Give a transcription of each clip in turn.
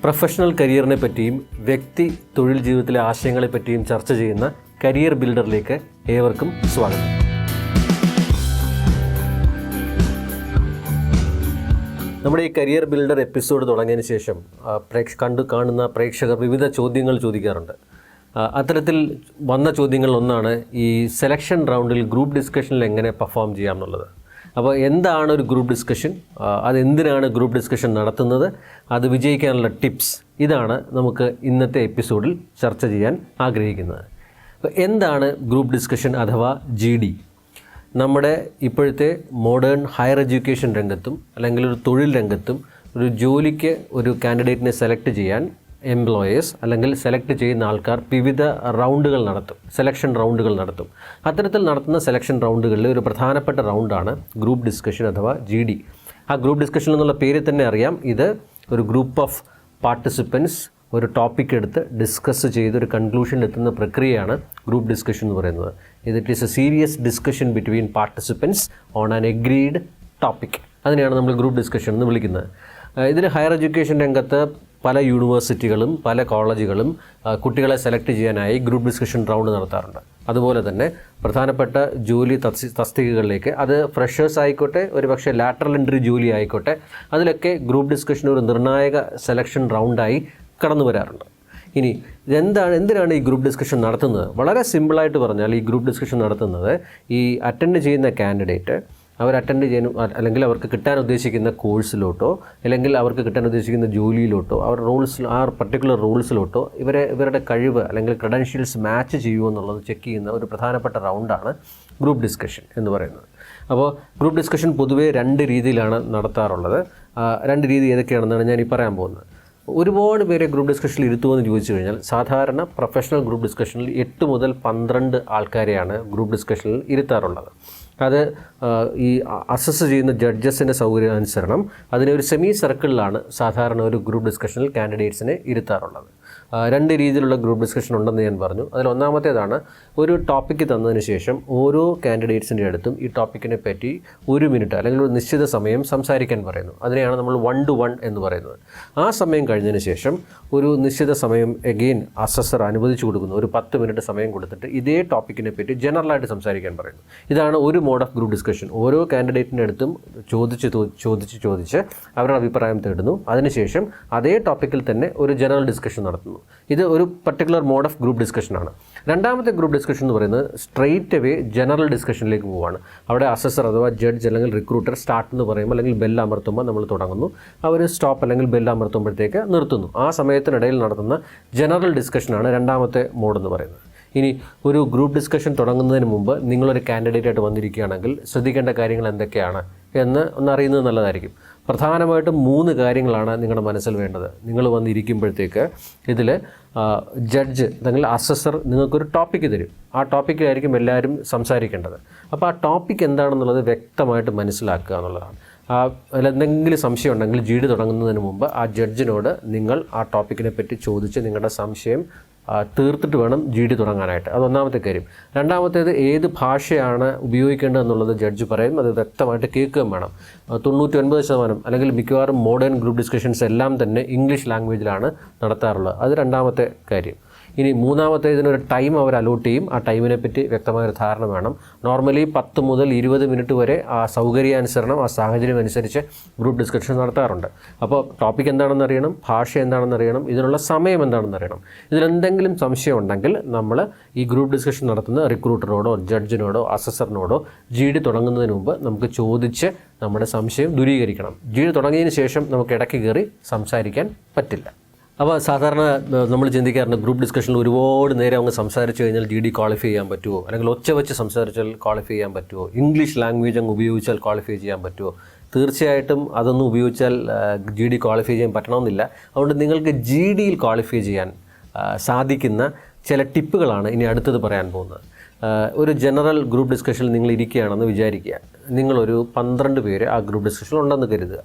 Professional കരിയറിനെ പറ്റിയും വ്യക്തി തൊഴിൽ ജീവിതത്തിലെ ആശയങ്ങളെ പറ്റിയും ചർച്ച ചെയ്യുന്ന കരിയർ ബിൽഡറിലേക്ക് ഏവർക്കും സ്വാഗതം. നമ്മുടെ ഈ കരിയർ ബിൽഡർ എപ്പിസോഡ് തുടങ്ങിയതിന് ശേഷം കാണുന്ന പ്രേക്ഷകർ വിവിധ ചോദ്യങ്ങൾ ചോദിക്കാറുണ്ട്. അത്തരത്തിൽ വന്ന ചോദ്യങ്ങളിലൊന്നാണ് ഈ സെലക്ഷൻ റൗണ്ടിൽ ഗ്രൂപ്പ് ഡിസ്കഷനിൽ എങ്ങനെ പെർഫോം ചെയ്യാം എന്നുള്ളത്. അപ്പോൾ എന്താണ് ഒരു ഗ്രൂപ്പ് ഡിസ്കഷൻ, അതെന്തിനാണ് ഗ്രൂപ്പ് ഡിസ്കഷൻ നടത്തുന്നത്, അത് വിജയിക്കാനുള്ള ടിപ്സ്, ഇതാണ് നമുക്ക് ഇന്നത്തെ എപ്പിസോഡിൽ ചർച്ച ചെയ്യാൻ ആഗ്രഹിക്കുന്നത്. അപ്പോൾ എന്താണ് ഗ്രൂപ്പ് ഡിസ്കഷൻ അഥവാ GD? നമ്മുടെ ഇപ്പോഴത്തെ മോഡേൺ ഹയർ എഡ്യൂക്കേഷൻ രംഗത്തും അല്ലെങ്കിൽ ഒരു തൊഴിൽ രംഗത്തും ഒരു ജോലിക്ക് ഒരു കാൻഡിഡേറ്റിനെ സെലക്ട് ചെയ്യാൻ എംപ്ലോയേഴ്സ് അല്ലെങ്കിൽ സെലക്ട് ചെയ്യുന്ന ആൾക്കാർ വിവിധ റൗണ്ടുകൾ നടത്തും, സെലക്ഷൻ റൗണ്ടുകൾ നടത്തും. അത്തരത്തിൽ നടത്തുന്ന സെലക്ഷൻ റൗണ്ടുകളിൽ ഒരു പ്രധാനപ്പെട്ട റൗണ്ടാണ് ഗ്രൂപ്പ് ഡിസ്കഷൻ അഥവാ GD. ആ ഗ്രൂപ്പ് ഡിസ്കഷൻ എന്നുള്ള പേര് തന്നെ അറിയാം, ഇത് ഒരു ഗ്രൂപ്പ് ഓഫ് പാർട്ടിസിപ്പൻസ് ഒരു ടോപ്പിക് എടുത്ത് ഡിസ്കസ് ചെയ്ത് ഒരു കൺക്ലൂഷനിൽ എത്തുന്ന പ്രക്രിയയാണ് ഗ്രൂപ്പ് ഡിസ്കഷൻ എന്ന് പറയുന്നത്. It is A serious discussion between participants on an agreed topic. അതിനെയാണ് നമ്മൾ ഗ്രൂപ്പ് ഡിസ്കഷൻ എന്ന് വിളിക്കുന്നത്. ഇതിൽ ഹയർ എഡ്യൂക്കേഷൻ രംഗത്ത് പല യൂണിവേഴ്സിറ്റികളും പല കോളേജുകളും കുട്ടികളെ സെലക്ട് ചെയ്യാനായി ഗ്രൂപ്പ് ഡിസ്കഷൻ റൗണ്ട് നടത്താറുണ്ട്. അതുപോലെ തന്നെ പ്രധാനപ്പെട്ട ജോലി തസ്തികകളിലേക്ക്, അത് ഫ്രഷേഴ്സ് ആയിക്കോട്ടെ, ഒരുപക്ഷെ ലാറ്ററൽ എൻട്രി ജോലി ആയിക്കോട്ടെ, അതിലൊക്കെ ഗ്രൂപ്പ് ഡിസ്കഷൻ ഒരു നിർണായക സെലക്ഷൻ റൗണ്ടായി കടന്നു വരാറുണ്ട്. ഇനി എന്തിനാണ് ഈ ഗ്രൂപ്പ് ഡിസ്കഷൻ നടത്തുന്നത്? വളരെ സിമ്പിളായിട്ട് പറഞ്ഞാൽ ഈ ഗ്രൂപ്പ് ഡിസ്കഷൻ നടത്തുന്നത് ഈ അറ്റൻഡ് ചെയ്യുന്ന കാൻഡിഡേറ്റ് അവർ അറ്റൻഡ് ചെയ്യാനും അല്ലെങ്കിൽ അവർക്ക് കിട്ടാൻ ഉദ്ദേശിക്കുന്ന കോഴ്സിലോട്ടോ അല്ലെങ്കിൽ അവർക്ക് കിട്ടാൻ ഉദ്ദേശിക്കുന്ന ജോലിയിലോട്ടോ ആ പർട്ടിക്കുലർ റോൾസിലോട്ടോ ഇവരുടെ കഴിവ് അല്ലെങ്കിൽ ക്രെഡൻഷ്യൽസ് മാച്ച് ചെയ്യുമോ എന്നുള്ളത് ചെക്ക് ചെയ്യുന്ന ഒരു പ്രധാനപ്പെട്ട റൗണ്ടാണ് ഗ്രൂപ്പ് ഡിസ്കഷൻ എന്ന് പറയുന്നത്. അപ്പോൾ ഗ്രൂപ്പ് ഡിസ്കഷൻ പൊതുവേ രണ്ട് രീതിയിലാണ് നടത്താറുള്ളത്. രണ്ട് രീതി ഏതൊക്കെയാണെന്നാണ് ഞാൻ ഈ പറയാൻ പോകുന്നത്. ഒരുപാട് പേരെ ഗ്രൂപ്പ് ഡിസ്കഷനിൽ ഇരുത്തുമെന്ന് ചോദിച്ചു കഴിഞ്ഞാൽ സാധാരണ പ്രൊഫഷണൽ ഗ്രൂപ്പ് ഡിസ്കഷനിൽ 8 മുതൽ 12 ആൾക്കാരെയാണ് ഗ്രൂപ്പ് ഡിസ്കഷനിൽ ഇരുത്താറുള്ളത്. അത് ഈ അസസ് ചെയ്യുന്ന ജഡ്ജസിൻ്റെ സൗകര്യാനുസരണം അതിനെ ഒരു സെമി സർക്കിളിലാണ് സാധാരണ ഒരു ഗ്രൂപ്പ് ഡിസ്കഷനിൽ കാൻഡിഡേറ്റ്സിനെ ഇരുത്താറുള്ളത്. രണ്ട് രീതിയിലുള്ള ഗ്രൂപ്പ് ഡിസ്കഷൻ ഉണ്ടെന്ന് ഞാൻ പറഞ്ഞു. അതിൽ ഒന്നാമത്തേതാണ്, ഒരു ടോപ്പിക്ക് തന്നതിന് ശേഷം ഓരോ കാൻഡിഡേറ്റ്സിൻ്റെ അടുത്തും ഈ ടോപ്പിക്കിനെ പറ്റി 1 മിനിറ്റ് അല്ലെങ്കിൽ ഒരു നിശ്ചിത സമയം സംസാരിക്കാൻ പറയുന്നു. അതിനെയാണ് നമ്മൾ 1 to 1 എന്ന് പറയുന്നത്. ആ സമയം കഴിഞ്ഞതിന് ശേഷം ഒരു നിശ്ചിത സമയം എഗെയിൻ അസസർ അനുവദിച്ചു കൊടുക്കുന്നു. ഒരു 10 മിനിറ്റ് സമയം കൊടുത്തിട്ട് ഇതേ ടോപ്പിക്കിനെ പറ്റി ജനറലായിട്ട് സംസാരിക്കാൻ പറയുന്നു. ഇതാണ് ഒരു മോഡ് ഓഫ് ഗ്രൂപ്പ് ഡിസ്കഷൻ. ഓരോ കാൻഡിഡേറ്റിൻ്റെ അടുത്തും ചോദിച്ച് അവരുടെ അഭിപ്രായം തേടുന്നു. അതിനുശേഷം അതേ ടോപ്പിക്കിൽ തന്നെ ഒരു ജനറൽ ഡിസ്കഷൻ നടത്തുന്നു. ഇത് ഒരു പർട്ടിക്കുലർ മോഡ് ഓഫ് ഗ്രൂപ്പ് ഡിസ്കഷനാണ്. രണ്ടാമത്തെ ഗ്രൂപ്പ് ഡിസ്കഷൻ എന്ന് പറയുന്നത് സ്ട്രെയിറ്റ് അവേ ജനറൽ ഡിസ്കഷനിലേക്ക് പോവുകയാണ്. അവിടെ അസസർ അഥവാ ജഡ്ജ് അല്ലെങ്കിൽ റിക്രൂട്ടർ സ്റ്റാർട്ട് എന്ന് പറയുമ്പോൾ അല്ലെങ്കിൽ ബെല്ല് അമർത്തുമ്പോൾ നമ്മൾ തുടങ്ങുന്നു, അവർ സ്റ്റോപ്പ് അല്ലെങ്കിൽ ബെല്ല് അമർത്തുമ്പോഴത്തേക്ക് നിർത്തുന്നു. ആ സമയത്തിനിടയിൽ നടത്തുന്ന ജനറൽ ഡിസ്കഷനാണ് രണ്ടാമത്തെ മോഡ് എന്ന് പറയുന്നത്. ഇനി ഒരു ഗ്രൂപ്പ് ഡിസ്കഷൻ തുടങ്ങുന്നതിന് മുമ്പ് നിങ്ങളൊരു കാൻഡിഡേറ്റായിട്ട് വന്നിരിക്കുകയാണെങ്കിൽ ശ്രദ്ധിക്കേണ്ട കാര്യങ്ങൾ എന്തൊക്കെയാണ് എന്ന് അറിയുന്നത് നല്ലതായിരിക്കും. പ്രധാനമായിട്ടും 3 കാര്യങ്ങളാണ് നിങ്ങളുടെ മനസ്സിൽ വേണ്ടത്. നിങ്ങൾ വന്നിരിക്കുമ്പോഴത്തേക്ക് ഇതിൽ ജഡ്ജ് അല്ലെങ്കിൽ അസസർ നിങ്ങൾക്കൊരു ടോപ്പിക്ക് തരും. ആ ടോപ്പിക്കിലായിരിക്കും എല്ലാവരും സംസാരിക്കേണ്ടത്. അപ്പോൾ ആ ടോപ്പിക്ക് എന്താണെന്നുള്ളത് വ്യക്തമായിട്ട് മനസ്സിലാക്കുക എന്നുള്ളതാണ്. അതിലെന്തെങ്കിലും സംശയം ഉണ്ടെങ്കിൽ GD തുടങ്ങുന്നതിന് മുമ്പ് ആ ജഡ്ജിനോട് നിങ്ങൾ ആ ടോപ്പിക്കിനെ പറ്റി ചോദിച്ച് നിങ്ങളുടെ സംശയം തീർത്തിട്ട് വേണം GD തുടങ്ങാനായിട്ട്. അതൊന്നാമത്തെ കാര്യം. രണ്ടാമത്തേത്, ഏത് ഭാഷയാണ് ഉപയോഗിക്കേണ്ടതെന്നുള്ളത് ജഡ്ജ് പറയും, അത് വ്യക്തമായിട്ട് കേൾക്കുകയും വേണം. 99% അല്ലെങ്കിൽ മിക്കവാറും മോഡേൺ ഗ്രൂപ്പ് ഡിസ്കഷൻസ് എല്ലാം തന്നെ ഇംഗ്ലീഷ് ലാംഗ്വേജിലാണ് നടത്താറുള്ളത്. അത് രണ്ടാമത്തെ കാര്യം. ഇനി മൂന്നാമത്തെ, ഇതിനൊരു ടൈം അവർ അലോട്ട് ചെയ്യും. ആ ടൈമിനെ പറ്റി വ്യക്തമായൊരു ധാരണ വേണം. നോർമലി 10 മുതൽ 20 മിനിറ്റ് വരെ ആ സൗകര്യാനുസരണം ആ സാഹചര്യം അനുസരിച്ച് ഗ്രൂപ്പ് ഡിസ്കഷൻ നടത്താറുണ്ട്. അപ്പോൾ ടോപ്പിക് എന്താണെന്ന് അറിയണം, ഭാഷ എന്താണെന്ന് അറിയണം, ഇതിനുള്ള സമയം എന്താണെന്ന് അറിയണം. ഇതിലെന്തെങ്കിലും സംശയം ഉണ്ടെങ്കിൽ നമ്മൾ ഈ ഗ്രൂപ്പ് ഡിസ്കഷൻ നടത്തുന്ന റിക്രൂട്ടറോടോ ജഡ്ജിനോടോ അസസറിനോടോ GD തുടങ്ങുന്നതിന് മുമ്പ് നമുക്ക് ചോദിച്ച് നമ്മുടെ സംശയം ദൂരീകരിക്കണം. GD തുടങ്ങിയതിന് ശേഷം നമുക്ക് ഇടയ്ക്ക് കയറി സംസാരിക്കാൻ പറ്റില്ല. അപ്പോൾ സാധാരണ നമ്മൾ ചിന്തിക്കാറുണ്ട്, ഗ്രൂപ്പ് ഡിസ്കഷനിൽ ഒരുപാട് നേരം അങ്ങ് സംസാരിച്ച് കഴിഞ്ഞാൽ GD ക്വാളിഫൈ ചെയ്യാൻ പറ്റുമോ, അല്ലെങ്കിൽ ഒച്ച വെച്ച് സംസാരിച്ചാൽ ക്വാളിഫൈ ചെയ്യാൻ പറ്റുമോ, ഇംഗ്ലീഷ് ലാംഗ്വേജ് അങ്ങ് ഉപയോഗിച്ചാൽ ക്വാളിഫൈ ചെയ്യാൻ പറ്റുമോ? തീർച്ചയായിട്ടും അതൊന്നും ഉപയോഗിച്ചാൽ GD ക്വാളിഫൈ ചെയ്യാൻ പറ്റണമെന്നില്ല. അതുകൊണ്ട് നിങ്ങൾക്ക് GDയിൽ ക്വാളിഫൈ ചെയ്യാൻ സാധിക്കുന്ന ചില ടിപ്പുകളാണ് ഇനി അടുത്തത് പറയാൻ പോകുന്നത്. ഒരു ജനറൽ ഗ്രൂപ്പ് ഡിസ്കഷനിൽ നിങ്ങൾ ഇരിക്കുകയാണെന്ന് വിചാരിക്കുക. നിങ്ങളൊരു 12 പേര് ആ ഗ്രൂപ്പ് ഡിസ്കഷനിൽ ഉണ്ടെന്ന് കരുതുക.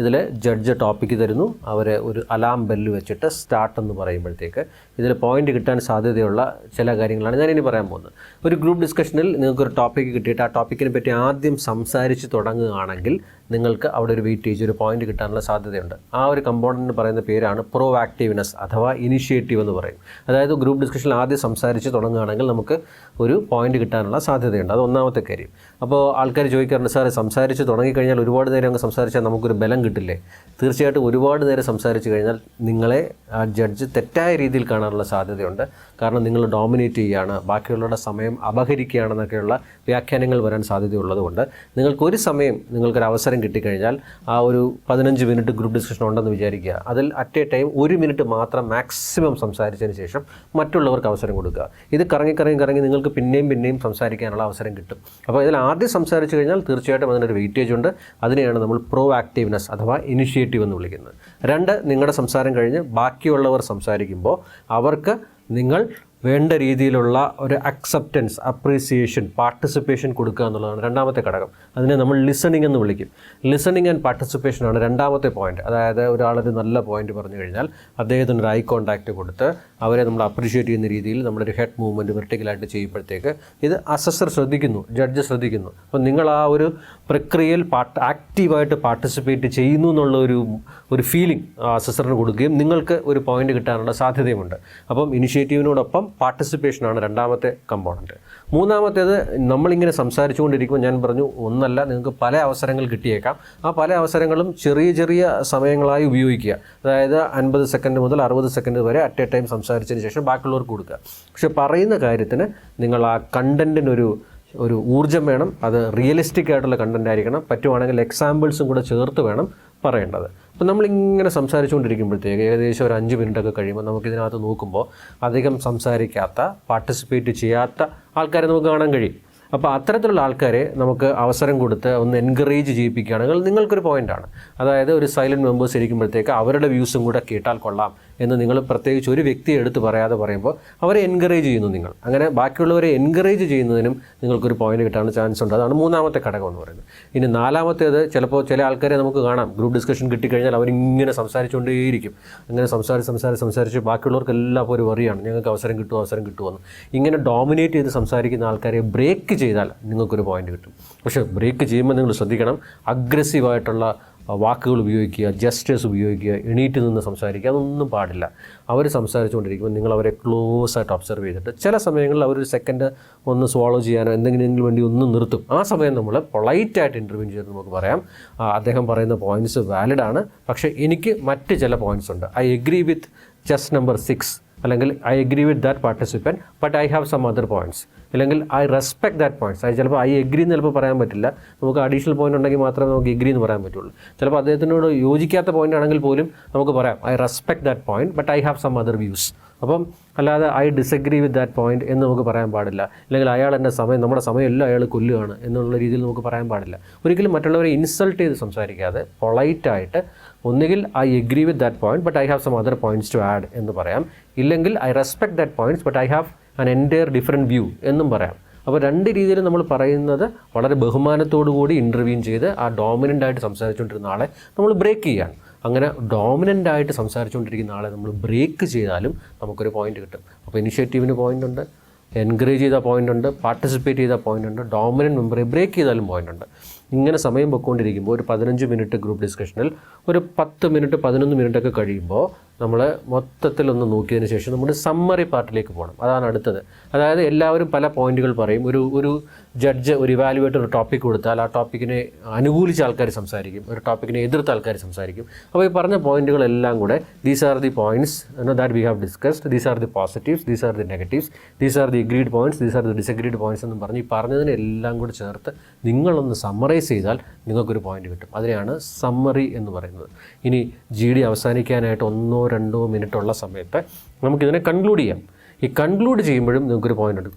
ഇതിൽ ജഡ്ജ് ടോപ്പിക്ക് തരുന്നു, അവർ ഒരു അലാം ബെല്ല് വെച്ചിട്ട് സ്റ്റാർട്ട് എന്ന് പറയുമ്പോഴത്തേക്ക് ഇതിൽ പോയിന്റ് കിട്ടാൻ സാധ്യതയുള്ള ചില കാര്യങ്ങളാണ് ഞാനിനി പറയാൻ പോകുന്നത്. ഒരു ഗ്രൂപ്പ് ഡിസ്കഷനിൽ നിങ്ങൾക്കൊരു ടോപ്പിക്ക് കിട്ടിയിട്ട് ആ ടോപ്പിക്കിനെ പറ്റി ആദ്യം സംസാരിച്ച് തുടങ്ങുകയാണെങ്കിൽ നിങ്ങൾക്ക് അവിടെ ഒരു വെയിറ്റേജ്, ഒരു പോയിന്റ് കിട്ടാനുള്ള സാധ്യതയുണ്ട്. ആ ഒരു കമ്പോണൻറ്റിന് പറയുന്ന പേരാണ് പ്രോ ആക്റ്റീവ്നെസ് അഥവാ ഇനിഷ്യേറ്റീവ് എന്ന് പറയും. അതായത് ഗ്രൂപ്പ് ഡിസ്കഷനിൽ ആദ്യം സംസാരിച്ച് തുടങ്ങുകയാണെങ്കിൽ നമുക്ക് ഒരു പോയിന്റ് കിട്ടാനുള്ള സാധ്യതയുണ്ട്. അത് ഒന്നാമത്തെ കാര്യം. അപ്പോൾ ആൾക്കാർ ചോദിക്കാറുണ്ട്, സാർ സംസാരിച്ച് തുടങ്ങിക്കഴിഞ്ഞാൽ ഒരുപാട് നേരം അങ്ങ് സംസാരിച്ചാൽ നമുക്കൊരു ബലം കിട്ടില്ലേ? തീർച്ചയായിട്ടും ഒരുപാട് നേരം സംസാരിച്ച് കഴിഞ്ഞാൽ നിങ്ങളെ ആ ജഡ്ജ് തെറ്റായ രീതിയിൽ കാണാനുള്ള സാധ്യതയുണ്ട്. കാരണം നിങ്ങൾ ഡോമിനേറ്റ് ചെയ്യുകയാണ്, ബാക്കിയുള്ളവരുടെ സമയം അപഹരിക്കുകയാണെന്നൊക്കെയുള്ള വ്യാഖ്യാനങ്ങൾ വരാൻ സാധ്യതയുള്ളതുകൊണ്ട് നിങ്ങൾക്കൊരു സമയം, നിങ്ങൾക്കൊരു അവസരം കിട്ടിക്കഴിഞ്ഞാൽ ആ ഒരു 15 മിനിറ്റ് ഗ്രൂപ്പ് ഡിസ്കഷൻ ഉണ്ടെന്ന് വിചാരിക്കുക. അതിൽ അറ്റ് എ ടൈം 1 മിനിറ്റ് മാത്രം മാക്സിമം സംസാരിച്ചതിന് ശേഷം മറ്റുള്ളവർക്ക് അവസരം കൊടുക്കുക. ഇത് കറങ്ങി നിങ്ങൾക്ക് പിന്നെയും സംസാരിക്കാനുള്ള അവസരം കിട്ടും. അപ്പോൾ ഇതിൽ ആദ്യം സംസാരിച്ച് കഴിഞ്ഞാൽ തീർച്ചയായിട്ടും അതിനൊരു വെയിറ്റേജ് ഉണ്ട്. അതിനെയാണ് നമ്മൾ പ്രോ ആക്റ്റീവ്നെസ് അഥവാ ഇനിഷ്യേറ്റീവ് എന്ന് വിളിക്കുന്നത്. 2, നിങ്ങളുടെ സംസാരം കഴിഞ്ഞ് ബാക്കിയുള്ളവർ സംസാരിക്കുമ്പോൾ അവർക്ക് നിങ്ങൾ വേണ്ട രീതിയിലുള്ള ഒരു അക്സെപ്റ്റൻസ്, അപ്രീസിയേഷൻ, പാർട്ടിസിപ്പേഷൻ കൊടുക്കുക എന്നുള്ളതാണ് രണ്ടാമത്തെ ഘടകം. അതിനെ നമ്മൾ ലിസണിങ് എന്ന് വിളിക്കും. ലിസണിങ് ആൻഡ് പാർട്ടിസിപ്പേഷനാണ് രണ്ടാമത്തെ പോയിന്റ്. അതായത് ഒരാളൊരു നല്ല പോയിന്റ് പറഞ്ഞു കഴിഞ്ഞാൽ അദ്ദേഹത്തിന് ഒരു ഐ കോൺടാക്റ്റ് കൊടുത്ത് അവരെ നമ്മൾ അപ്രീഷിയേറ്റ് ചെയ്യുന്ന രീതിയിൽ നമ്മളൊരു ഹെഡ് മൂവ്മെൻറ്റ് വെർട്ടിക്കലായിട്ട് ചെയ്യുമ്പോഴത്തേക്ക് ഇത് അസസർ ശ്രദ്ധിക്കുന്നു, ജഡ്ജ് ശ്രദ്ധിക്കുന്നു. അപ്പം നിങ്ങൾ ആ ഒരു പ്രക്രിയയിൽ ആക്റ്റീവായിട്ട് പാർട്ടിസിപ്പേറ്റ് ചെയ്യുന്നു എന്നുള്ള ഒരു ഫീലിംഗ് അസസറിന് കൊടുക്കുകയും നിങ്ങൾക്ക് ഒരു പോയിന്റ് കിട്ടാനുള്ള സാധ്യതയുമുണ്ട്. അപ്പം ഇനിഷ്യേറ്റീവിനോടൊപ്പം പാർട്ടിസിപ്പേഷനാണ് രണ്ടാമത്തെ കമ്പോണൻറ്റ്. മൂന്നാമത്തേത്, നമ്മളിങ്ങനെ സംസാരിച്ചുകൊണ്ടിരിക്കുമ്പോൾ ഞാൻ പറഞ്ഞു, ഒന്നല്ല, നിങ്ങൾക്ക് പല അവസരങ്ങൾ കിട്ടിയേക്കാം. ആ പല അവസരങ്ങളും ചെറിയ സമയങ്ങളായി ഉപയോഗിക്കുക. അതായത് 50 സെക്കൻഡ് മുതൽ 60 സെക്കൻഡ് വരെ അറ്റ് എ ടൈം സംസാരിച്ചതിന് ശേഷം ബാക്കിയുള്ളവർക്ക് കൊടുക്കുക. പക്ഷെ പറയുന്ന കാര്യത്തിന് നിങ്ങൾ ആ കണ്ടൻറ്റിനൊരു ഊർജ്ജം വേണം. അത് റിയലിസ്റ്റിക് ആയിട്ടുള്ള കണ്ടൻ്റ് ആയിരിക്കണം. പറ്റുവാണെങ്കിൽ എക്സാമ്പിൾസും കൂടെ ചേർത്ത് വേണം പറയേണ്ടത്. അപ്പോൾ നമ്മളിങ്ങനെ സംസാരിച്ചുകൊണ്ടിരിക്കുമ്പോഴത്തേക്ക് ഏകദേശം ഒരു 5 മിനിറ്റൊക്കെ കഴിയുമ്പോൾ നമുക്കിതിനകത്ത് നോക്കുമ്പോൾ അധികം സംസാരിക്കാത്ത, പാർട്ടിസിപ്പേറ്റ് ചെയ്യാത്ത ആൾക്കാരെ നമുക്ക് കാണാൻ കഴിയും. അപ്പോൾ അത്തരത്തിലുള്ള ആൾക്കാരെ നമുക്ക് അവസരം കൊടുത്ത് ഒന്ന് എൻകറേജ് ചെയ്യിപ്പിക്കുകയാണെങ്കിൽ നിങ്ങൾക്കൊരു പോയിൻ്റാണ്. അതായത് ഒരു സൈലൻറ്റ് മെമ്പേഴ്സ് ഇരിക്കുമ്പോഴത്തേക്ക് അവരുടെ വ്യൂസും കൂടെ കേട്ടാൽ കൊള്ളാം എന്ന് നിങ്ങൾ പ്രത്യേകിച്ച് ഒരു വ്യക്തിയെ എടുത്ത് പറയാതെ പറയുമ്പോൾ അവരെ എൻകറേജ് ചെയ്യുന്നു നിങ്ങൾ. അങ്ങനെ ബാക്കിയുള്ളവരെ എൻകറേജ് ചെയ്യുന്നതിനും നിങ്ങൾക്കൊരു പോയിന്റ് കിട്ടാനുള്ള ചാൻസ് ഉണ്ട്. അതാണ് മൂന്നാമത്തെ ഘടകം എന്ന് പറയുന്നത്. ഇനി നാലാമത്തേത്, ചിലപ്പോൾ ചില ആൾക്കാരെ നമുക്ക് കാണാം, ഗ്രൂപ്പ് ഡിസ്കഷൻ കിട്ടിക്കഴിഞ്ഞാൽ അവരിങ്ങനെ സംസാരിച്ചുകൊണ്ടേയിരിക്കും. അങ്ങനെ സംസാരിച്ച് ബാക്കിയുള്ളവർക്കെല്ലാം അപ്പോൾ ഒരു വറിയാണ്, ഞങ്ങൾക്ക് അവസരം കിട്ടുമെന്ന്. ഇങ്ങനെ ഡോമിനേറ്റ് ചെയ്ത് സംസാരിക്കുന്ന ആൾക്കാരെ ബ്രേക്ക് ചെയ്താൽ നിങ്ങൾക്കൊരു പോയിന്റ് കിട്ടും. പക്ഷേ ബ്രേക്ക് ചെയ്യുമ്പോൾ നിങ്ങൾ ശ്രദ്ധിക്കണം, അഗ്രസീവായിട്ടുള്ള വാക്കുകൾ ഉപയോഗിക്കുക, ജസ്റ്റേഴ്സ് ഉപയോഗിക്കുക, എണീറ്റ് നിന്ന് സംസാരിക്കുക, അതൊന്നും പാടില്ല. അവർ സംസാരിച്ചുകൊണ്ടിരിക്കുമ്പോൾ നിങ്ങൾ അവരെ ക്ലോസ് ആയിട്ട് ഒബ്സർവ് ചെയ്തിട്ട് ചില സമയങ്ങളിൽ അവരൊരു സെക്കൻഡ് ഒന്ന് സ്വോളോ ചെയ്യാനോ എന്തെങ്കിലും വേണ്ടി ഒന്ന് നിർത്തും. ആ സമയം നമ്മൾ പൊളൈറ്റായിട്ട് ഇൻ്റർവ്യൂ ചെയ്ത് നമുക്ക് പറയാം, അദ്ദേഹം പറയുന്ന പോയിൻറ്റ്സ് വാലിഡ് ആണ്, പക്ഷേ എനിക്ക് മറ്റ് ചില പോയിൻറ്റ്സ് ഉണ്ട്. I agree with chest number 6, അല്ലെങ്കിൽ I agree with that participant but I have some other points, അല്ലെങ്കിൽ ഐ റെസ്പെക്ട് ദാറ്റ് പോയിൻറ്റ്സ്. അത് ചിലപ്പോൾ ഐ എഗ്രി എന്ന് ചിലപ്പോൾ പറയാൻ പറ്റില്ല. നമുക്ക് അഡീഷണൽ പോയിന്റ് ഉണ്ടെങ്കിൽ മാത്രമേ നമുക്ക് എഗ്രി എന്ന് പറയാൻ പറ്റുള്ളൂ. ചിലപ്പോൾ അദ്ദേഹത്തിനോട് യോജിക്കാത്ത പോയിന്റ് ആണെങ്കിൽ പോലും നമുക്ക് പറയാം I respect that point but I have some other views. അപ്പം അല്ലാതെ I disagree with that point എന്ന് നമുക്ക് പറയാൻ പാടില്ല. അല്ലെങ്കിൽ അയാൾ എൻ്റെ നമ്മുടെ സമയമെല്ലാം അയാൾ കൊല്ലുകയാണ് എന്നുള്ള രീതിയിൽ നമുക്ക് പറയാൻ പാടില്ല. ഒരിക്കലും മറ്റുള്ളവരെ ഇൻസൾട്ട് ചെയ്ത് സംസാരിക്കാതെ പൊളൈറ്റായിട്ട് ഒന്നുകിൽ I agree with that point but I have some other points to add എന്ന് പറയാം, ഇല്ലെങ്കിൽ I respect that points but I have an entire different view എന്നും പറയാം. അപ്പോൾ രണ്ട് രീതിയിൽ നമ്മൾ പറയുന്നത് വളരെ ബഹുമാനത്തോടു കൂടി ഇൻ്റർവ്യൂ ചെയ്ത് ആ ഡോമിനൻ്റ് ആയിട്ട് സംസാരിച്ചുകൊണ്ടിരുന്ന ആളെ നമ്മൾ ബ്രേക്ക് ചെയ്യാണ്. അങ്ങനെ ഡോമിനൻ്റ് ആയിട്ട് സംസാരിച്ചുകൊണ്ടിരിക്കുന്ന ആളെ നമ്മൾ ബ്രേക്ക് ചെയ്താലും നമുക്കൊരു പോയിന്റ് കിട്ടും. അപ്പോൾ ഇനിഷ്യേറ്റീവിന് പോയിന്റ് ഉണ്ട്, എൻകറേജ് ചെയ്ത പോയിന്റ് ഉണ്ട്, പാർട്ടിസിപ്പേറ്റ് ചെയ്ത പോയിന്റ് ഉണ്ട്, ഡോമിനൻ്റ് മെമ്പറെ ബ്രേക്ക് ചെയ്താലും പോയിന്റ് ഉണ്ട്. ഇങ്ങനെ സമയം പൊയ്ക്കൊണ്ടിരിക്കുമ്പോൾ ഒരു 15 മിനിറ്റ് ഗ്രൂപ്പ് ഡിസ്കഷനിൽ ഒരു 10 മിനിറ്റ് 11 മിനിറ്റൊക്കെ കഴിയുമ്പോൾ നമ്മൾ മൊത്തത്തിലൊന്ന് നോക്കിയതിന് ശേഷം നമ്മുടെ സമ്മറി പാർട്ടിലേക്ക് പോകണം. അതാണ് അടുത്തത്. അതായത് എല്ലാവരും പല പോയിന്റുകൾ പറയും. ഒരു ജഡ്ജ്, ഒരു ഇവാലുവേറ്റർ ഒരു ടോപ്പിക് കൊടുത്താൽ ആ ടോപ്പിക്കിനെ അനുകൂലിച്ച ആൾക്കാർ സംസാരിക്കും, ഒരു ടോപ്പിക്കിനെ എതിർത്ത ആൾക്കാർ സംസാരിക്കും. അപ്പോൾ ഈ പറഞ്ഞ പോയിന്റുകളെല്ലാം കൂടെ these are the points that we have discussed, these are the positives, these are the negatives, these are the agreed points, these are the disagreed points എന്ന് പറഞ്ഞ് ഈ പറഞ്ഞതിനെല്ലാം കൂടെ ചേർത്ത് നിങ്ങളൊന്ന് സമ്മറൈസ് ചെയ്താൽ നിങ്ങൾക്കൊരു പോയിന്റ് കിട്ടും. അതിനെയാണ് സമ്മറി എന്ന് പറയുന്നത്. ഇനി GD അവസാനിക്കാനായിട്ട് 1-2 മിനിറ്റ് ഉള്ള സമയത്ത് നമുക്കിതിനെ കൺക്ലൂഡ് ചെയ്യാം. ഈ കൺക്ലൂഡ് ചെയ്യുമ്പോഴും നിങ്ങൾക്കൊരു പോയിന്റ് ഉണ്ട്.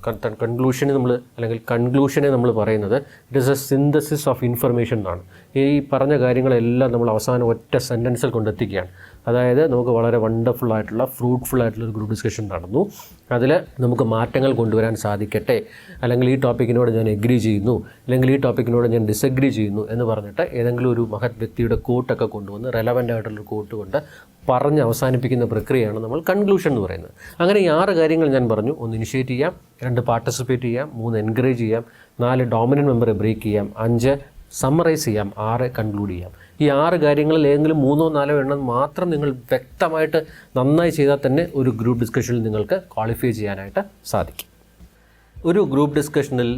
കൺക്ലൂഷനെ നമ്മൾ പറയുന്നത് it is A synthesis of information എന്നാണ്. ഈ പറഞ്ഞ കാര്യങ്ങളെല്ലാം നമ്മൾ അവസാനം ഒറ്റ സെൻറ്റൻസിൽ കൊണ്ടെത്തിക്കുകയാണ്. അതായത് നമുക്ക് വളരെ വണ്ടർഫുള്ളായിട്ടുള്ള ഫ്രൂട്ട്ഫുള്ളായിട്ടുള്ള ഒരു ഗ്രൂപ്പ് ഡിസ്കഷൻ നടന്നു. അതിൽ നമുക്ക് മാറ്റങ്ങൾ കൊണ്ടുവരാൻ സാധിക്കട്ടെ, അല്ലെങ്കിൽ ഈ ടോപ്പിക്കിനോട് ഞാൻ എഗ്രി ചെയ്യുന്നു, അല്ലെങ്കിൽ ഈ ടോപ്പിക്കിനോട് ഞാൻ ഡിസഗ്രി ചെയ്യുന്നു എന്ന് പറഞ്ഞിട്ട് ഏതെങ്കിലും ഒരു മഹത് വ്യക്തിയുടെ കോട്ടൊക്കെ കൊണ്ടുവന്ന് റെലവൻ്റ് ആയിട്ടുള്ളൊരു കോട്ട് കൊണ്ട് പറഞ്ഞ് അവസാനിപ്പിക്കുന്ന പ്രക്രിയയാണ് നമ്മൾ കൺക്ലൂഷൻ എന്ന് പറയുന്നത്. അങ്ങനെ ഈ 6 കാര്യങ്ങൾ ഞാൻ പറഞ്ഞു. 1 ഇനിഷ്യേറ്റ് ചെയ്യാം, 2 പാർട്ടിസിപ്പേറ്റ് ചെയ്യാം, 3 എൻകറേജ് ചെയ്യാം, 4 ഡോമിനൻ്റ് മെമ്പറെ ബ്രേക്ക് ചെയ്യാം, 5 സമ്മറൈസ് ചെയ്യാം, 6 കൺക്ലൂഡ് ചെയ്യാം. ഈ 6 കാര്യങ്ങളിൽ ഏതെങ്കിലും 3 or 4 എണ്ണം മാത്രം നിങ്ങൾ വ്യക്തമായിട്ട് നന്നായി ചെയ്താൽ തന്നെ ഒരു ഗ്രൂപ്പ് ഡിസ്കഷനിൽ നിങ്ങൾക്ക് ക്വാളിഫൈ ചെയ്യാനായിട്ട് സാധിക്കും. ഒരു ഗ്രൂപ്പ് ഡിസ്കഷനിൽ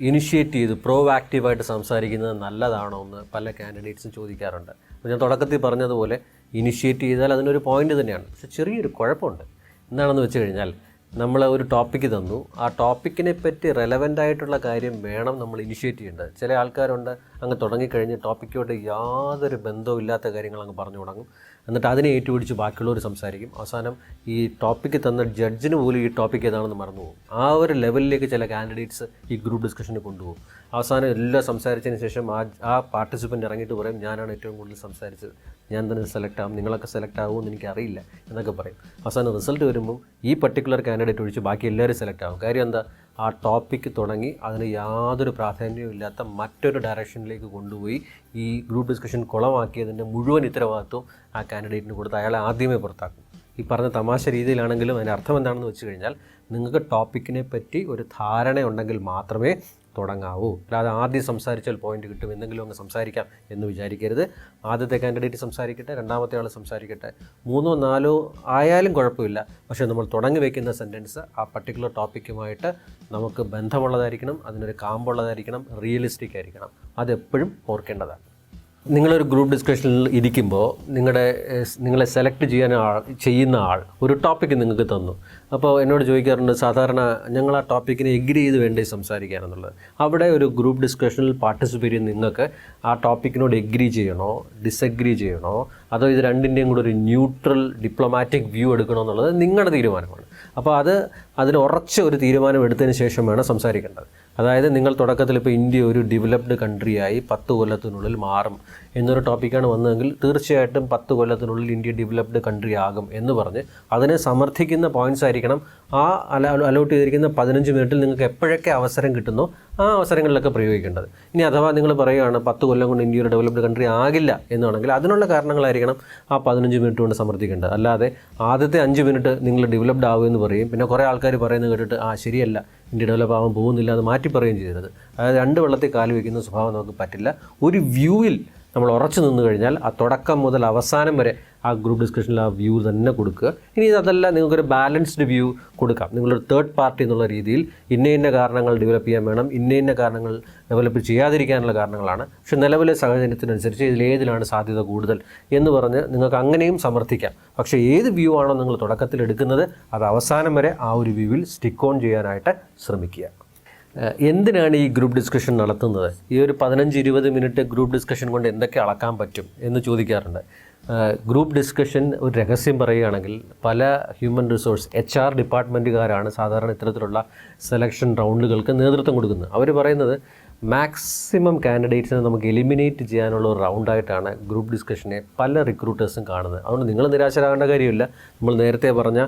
ഇനിഷ്യേറ്റ് ചെയ്ത് പ്രോആക്റ്റീവായിട്ട് സംസാരിക്കുന്നത് നല്ലതാണോ എന്ന് പല കാൻഡിഡേറ്റ്സും ചോദിക്കാറുണ്ട്. അപ്പോൾ ഞാൻ തുടക്കത്തിൽ പറഞ്ഞതുപോലെ ഇനിഷ്യേറ്റ് ചെയ്താൽ അതിനൊരു പോയിൻ്റ് തന്നെയാണ്. പക്ഷേ ചെറിയൊരു കുഴപ്പമുണ്ട്. എന്താണെന്ന് വെച്ച് കഴിഞ്ഞാൽ നമ്മൾ ഒരു ടോപ്പിക്ക് തന്നു, ആ ടോപ്പിക്കിനെ പറ്റി റെലവൻ്റ് ആയിട്ടുള്ള കാര്യം വേണം നമ്മൾ ഇനിഷ്യേറ്റ് ചെയ്യേണ്ടത്. ചില ആൾക്കാരുണ്ട് അങ്ങ് തുടങ്ങിക്കഴിഞ്ഞ് ടോപ്പിക്കോട്ട് യാതൊരു ബന്ധവും ഇല്ലാത്ത കാര്യങ്ങൾ അങ്ങ് പറഞ്ഞു തുടങ്ങും. എന്നിട്ട് അതിനെ ഏറ്റുപിടിച്ച് ബാക്കിയുള്ളവർ സംസാരിക്കും. അവസാനം ഈ ടോപ്പിക്ക് തന്ന ജഡ്ജിന് പോലും ഈ ടോപ്പിക്ക് ഏതാണെന്ന് മറന്നു പോകും. ആ ഒരു ലെവലിലേക്ക് ചില കാൻഡിഡേറ്റ്സ് ഈ ഗ്രൂപ്പ് ഡിസ്കഷന് കൊണ്ടുപോകും. അവസാനം എല്ലാം സംസാരിച്ചതിന് ശേഷം ആ പാർട്ടിസിപ്പൻ്റ് ഇറങ്ങിയിട്ട് പറയും, ഞാനാണ് ഏറ്റവും കൂടുതൽ സംസാരിച്ചത്, ഞാൻ തന്നെ സെലക്ട് ആകും, നിങ്ങളൊക്കെ സെലക്ട് ആകുമെന്ന് എനിക്കറിയില്ല എന്നൊക്കെ പറയും. അവസാനം റിസൾട്ട് വരുമ്പം ഈ പർട്ടിക്കുലർ കാൻഡിഡേറ്റ് ഒഴിച്ച് ബാക്കി എല്ലാവരും സെലക്ട് ആകും. കാര്യം എന്താ? ആ ടോപ്പിക്ക് തുടങ്ങി അതിന് യാതൊരു പ്രാധാന്യവും ഇല്ലാത്ത മറ്റൊരു ഡയറക്ഷനിലേക്ക് കൊണ്ടുപോയി ഈ ഗ്രൂപ്പ് ഡിസ്കഷൻ കുളമാക്കിയതിൻ്റെ മുഴുവൻ ഉത്തരവാദിത്വം ആ കാൻഡിഡേറ്റിന് കൊടുത്ത് അയാളെ ആദ്യമേ പുറത്താക്കും. ഈ പറഞ്ഞ തമാശ രീതിയിലാണെങ്കിലും അതിൻ്റെ അർത്ഥം എന്താണെന്ന് വെച്ച് കഴിഞ്ഞാൽ നിങ്ങൾക്ക് ടോപ്പിക്കിനെ പറ്റി ഒരു ധാരണ ഉണ്ടെങ്കിൽ മാത്രമേ തുടങ്ങാവൂ. അല്ലാതെ ആദ്യം സംസാരിച്ചാൽ പോയിന്റ് കിട്ടും, എന്തെങ്കിലും അങ്ങ് സംസാരിക്കാം എന്ന് വിചാരിക്കരുത്. ആദ്യത്തെ കാൻഡിഡേറ്റ് സംസാരിക്കട്ടെ, രണ്ടാമത്തെ ആൾ സംസാരിക്കട്ടെ, 3 or 4 ആയാലും കുഴപ്പമില്ല. പക്ഷേ നമ്മൾ തുടങ്ങി വയ്ക്കുന്ന സെൻറ്റൻസ് ആ പർട്ടിക്കുലർ ടോപ്പിക്കുമായിട്ട് നമുക്ക് ബന്ധമുള്ളതായിരിക്കണം, അതിനൊരു കാമ്പുള്ളതായിരിക്കണം, റിയലിസ്റ്റിക് ആയിരിക്കണം. അതെപ്പോഴും ഓർക്കേണ്ടതാണ്. നിങ്ങളൊരു ഗ്രൂപ്പ് ഡിസ്കഷനിൽ ഇരിക്കുമ്പോൾ നിങ്ങളെ സെലക്ട് ചെയ്യുന്ന ആൾ ഒരു ടോപ്പിക്ക് നിങ്ങൾക്ക് തന്നു. അപ്പോൾ എന്നോട് ചോദിക്കാറുണ്ട്, സാധാരണ ഞങ്ങൾ ആ ടോപ്പിക്കിനെ എഗ്രി ചെയ്ത് വേണ്ടേ സംസാരിക്കാനെന്നുള്ളത്. അവിടെ ഒരു ഗ്രൂപ്പ് ഡിസ്കഷനിൽ പാർട്ടിസിപ്പേറ്റ് ചെയ്യുന്ന നിങ്ങൾക്ക് ആ ടോപ്പിക്കിനോട് എഗ്രി ചെയ്യണോ, ഡിസഗ്രി ചെയ്യണോ, അതോ ഇത് രണ്ടിൻ്റെയും കൂടെ ഒരു ന്യൂട്രൽ ഡിപ്ലോമാറ്റിക് വ്യൂ എടുക്കണോ എന്നുള്ളത് നിങ്ങളുടെ തീരുമാനമാണ്. അപ്പോൾ അതിന് ഉറച്ച ഒരു തീരുമാനം എടുത്തതിന് ശേഷം വേണം സംസാരിക്കേണ്ടത്. അതായത് നിങ്ങൾ തുടക്കത്തിൽ ഇപ്പോൾ ഇന്ത്യ ഒരു ഡെവലപ്ഡ് കൺട്രിയായി 10 കൊല്ലത്തിനുള്ളിൽ മാറും എന്നൊരു ടോപ്പിക്കാണ് വന്നതെങ്കിൽ തീർച്ചയായിട്ടും 10 കൊല്ലത്തിനുള്ളിൽ ഇന്ത്യ ഡെവലപ്ഡ് കൺട്രി ആകും എന്ന് പറഞ്ഞ് അതിനെ സമർത്ഥിക്കുന്ന പോയിൻറ്റ്സ് ആയിരിക്കണം ആ അലോട്ട് ചെയ്തിരിക്കുന്ന 15 മിനിറ്റിൽ നിങ്ങൾക്ക് എപ്പോഴൊക്കെ അവസരം കിട്ടുന്നോ ആ അവസരങ്ങളിലൊക്കെ പ്രയോഗിക്കേണ്ടത്. ഇനി അഥവാ നിങ്ങൾ പറയുകയാണ് 10 കൊല്ലം കൊണ്ട് ഇന്ത്യ ഒരു ഡെവലപ്ഡ് കൺട്രി ആകില്ല എന്നാണെങ്കിൽ അതിനുള്ള കാരണങ്ങളായിരിക്കണം ആ 15 മിനിറ്റ് കൊണ്ട് സമർത്ഥിക്കേണ്ടത്. അല്ലാതെ ആദ്യത്തെ 5 മിനിറ്റ് നിങ്ങൾ ഡെവലപ്ഡ് ആവുമെന്ന് പറയും, പിന്നെ കുറേ ആൾക്കാർ പറയുന്നത് കേട്ടിട്ട് ശരിയല്ല ഇന്ത്യ ഡെവലപ്പ് ആവാൻ പോകുന്നില്ല എന്ന് മാറ്റി പറയുകയും ചെയ്യരുത്. അതായത് 2 വെള്ളത്തിൽ കാല് വയ്ക്കുന്ന സ്വഭാവം നമുക്ക് പറ്റില്ല. ഒരു വ്യൂവിൽ നമ്മൾ ഉറച്ചു നിന്ന് കഴിഞ്ഞാൽ ആ തുടക്കം മുതൽ അവസാനം വരെ ആ ഗ്രൂപ്പ് ഡിസ്കഷനിൽ ആ വ്യൂ തന്നെ കൊടുക്കുക. ഇനി അതല്ല, നിങ്ങൾക്കൊരു ബാലൻസ്ഡ് വ്യൂ കൊടുക്കാം. നിങ്ങളൊരു തേർഡ് പാർട്ടി എന്നുള്ള രീതിയിൽ ഇന്ന കാരണങ്ങൾ ഡെവലപ്പ് ചെയ്യാൻ വേണം, ഇന്ന കാരണങ്ങൾ ഡെവലപ്പ് ചെയ്യാതിരിക്കാനുള്ള കാരണങ്ങളാണ്, പക്ഷേ നിലവിലെ സാഹചര്യത്തിനനുസരിച്ച് ഇതിലേതിലാണ് സാധ്യത കൂടുതൽ എന്ന് പറഞ്ഞ് നിങ്ങൾക്ക് അങ്ങനെയും സമർത്ഥിക്കാം. പക്ഷേ ഏത് വ്യൂ ആണോ നിങ്ങൾ തുടക്കത്തിൽ എടുക്കുന്നത് അത് അവസാനം വരെ ആ ഒരു വ്യൂവിൽ സ്റ്റിക്ക് ഓൺ ചെയ്യാനായിട്ട് ശ്രമിക്കുക. എന്തിനാണ് ഈ ഗ്രൂപ്പ് ഡിസ്കഷൻ നടത്തുന്നത്? ഈ ഒരു 15-20 മിനിറ്റ് ഗ്രൂപ്പ് ഡിസ്കഷൻ കൊണ്ട് എന്തൊക്കെ അളക്കാൻ പറ്റും എന്ന് ചോദിക്കാറുണ്ട്. ഗ്രൂപ്പ് ഡിസ്കഷൻ ഒരു രഹസ്യം പറയുകയാണെങ്കിൽ പല ഹ്യൂമൻ റിസോഴ്സ് HR ഡിപ്പാർട്ട്മെൻറ്റുകാരാണ് സാധാരണ ഇത്തരത്തിലുള്ള സെലക്ഷൻ റൗണ്ടുകൾക്ക് നേതൃത്വം കൊടുക്കുന്നത്. അവർ പറയുന്നത് മാക്സിമം കാൻഡിഡേറ്റ്സിനെ നമുക്ക് എലിമിനേറ്റ് ചെയ്യാനുള്ള ഒരു റൗണ്ടായിട്ടാണ് ഗ്രൂപ്പ് ഡിസ്കഷനെ പല റിക്രൂട്ടേഴ്സും കാണുന്നത്. അതുകൊണ്ട് നിങ്ങൾ നിരാശരാകേണ്ട കാര്യമില്ല. നമ്മൾ നേരത്തെ പറഞ്ഞ